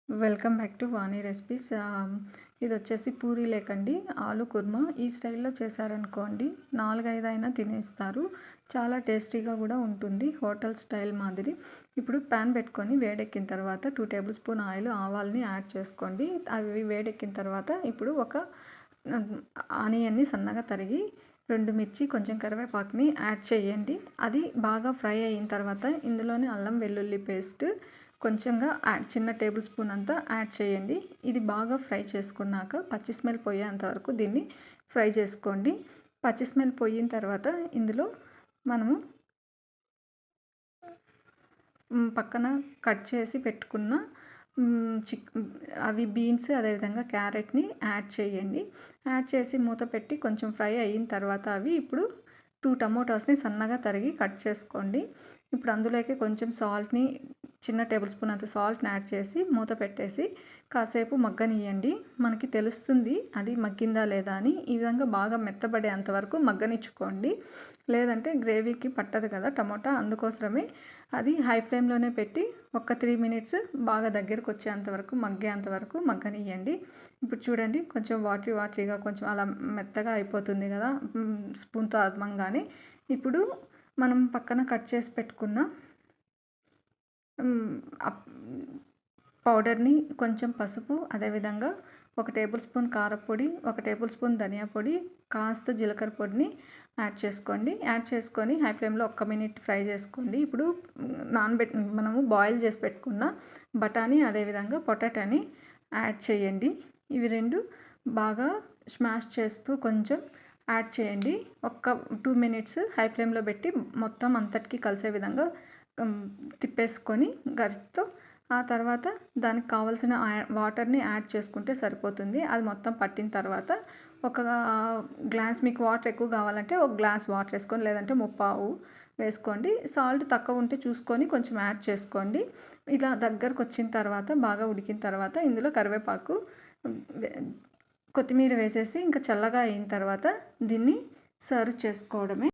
Welcome back to Vani recipes. ఇది వచ్చేసి పూరీ లేకండి ఆలు కుర్మా. ఈ స్టైల్లో చేశారనుకోండి 4-5 అయినా తినేస్తారు. చాలా టేస్టీగా కూడా ఉంటుంది, హోటల్ స్టైల్ మాదిరి. ఇప్పుడు ప్యాన్ పెట్టుకొని వేడెక్కిన తర్వాత 2 టేబుల్ స్పూన్ ఆయిల్ ఆవాల్ని యాడ్ చేసుకోండి. అవి వేడెక్కిన తర్వాత ఇప్పుడు ఒక ఆనియన్ని సన్నగా తరిగి 2 మిర్చి కొంచెం కరివేపాకుని యాడ్ చేయండి. అది బాగా ఫ్రై అయిన తర్వాత ఇందులోనే అల్లం వెల్లుల్లి పేస్ట్ కొంచెంగా చిన్న టేబుల్ స్పూన్ అంతా యాడ్ చేయండి. ఇది బాగా ఫ్రై చేసుకున్నాక పచ్చి స్మెల్ పోయేంత వరకు దీన్ని ఫ్రై చేసుకోండి. పచ్చి స్మెల్ పోయిన తర్వాత ఇందులో మనము పక్కన కట్ చేసి పెట్టుకున్న అవి బీన్స్ అదేవిధంగా క్యారెట్ని యాడ్ చేయండి. యాడ్ చేసి మూత పెట్టి కొంచెం ఫ్రై అయిన తర్వాత అవి ఇప్పుడు 2 టమోటాస్ని సన్నగా తరిగి కట్ చేసుకోండి. ఇప్పుడు అందులోకి కొంచెం సాల్ట్ని చిన్న టేబుల్ స్పూన్ అంత సాల్ట్ని యాడ్ చేసి మూత పెట్టేసి కాసేపు మగ్గనియండి. మనకి తెలుస్తుంది అది మగ్గిందా లేదా అని. ఈ విధంగా బాగా మెత్తబడేంత వరకు మగ్గనిచ్చుకోండి, లేదంటే గ్రేవీకి పట్టదు కదా టమోటా. అందుకోసమే అది హై ఫ్లేమ్లోనే పెట్టి ఒక 3 మినిట్స్ బాగా దగ్గరకు వచ్చేంత వరకు మగ్గేంత వరకు మగ్గనియండి. ఇప్పుడు చూడండి కొంచెం వాటరీగా కొంచెం అలా మెత్తగా అయిపోతుంది కదా స్పూన్తో అదమంగానే. ఇప్పుడు మనం పక్కన కట్ చేసి పెట్టుకున్న పౌడర్ని కొంచెం పసుపు అదేవిధంగా 1 టేబుల్ స్పూన్ కారపొడి, 1 టేబుల్ స్పూన్ ధనియా పొడి, కాస్త జీలకర్ర పొడిని యాడ్ చేసుకోండి. యాడ్ చేసుకొని హై ఫ్లేమ్లో 1 మినిట్ ఫ్రై చేసుకోండి. ఇప్పుడు మనము బాయిల్ చేసి పెట్టుకున్న బఠానీ అదేవిధంగా పొటాటోని యాడ్ చేయండి. ఇవి 2 బాగా స్మాష్ చేస్తూ కొంచెం యాడ్ చేయండి. 2 మినిట్స్ హై ఫ్లేమ్లో పెట్టి మొత్తం అంతటికి కలిసే విధంగా తిప్పేసుకొని గరిటతో ఆ తర్వాత దానికి కావాల్సిన వాటర్ని యాడ్ చేసుకుంటే సరిపోతుంది. అది మొత్తం పట్టిన తర్వాత ఒక గ్లాస్, మీకు వాటర్ ఎక్కువ కావాలంటే 1 గ్లాస్ వాటర్ వేసుకోండి, లేదంటే 3/4 వేసుకోండి. సాల్ట్ తక్కువ ఉంటే చూసుకొని కొంచెం యాడ్ చేసుకోండి. ఇలా దగ్గరకు వచ్చిన తర్వాత బాగా ఉడికిన తర్వాత ఇందులో కరివేపాకు కొత్తిమీర వేసేసి ఇంకా చల్లగా అయిన తర్వాత దీన్ని సర్వ్ చేసుకోవడమే.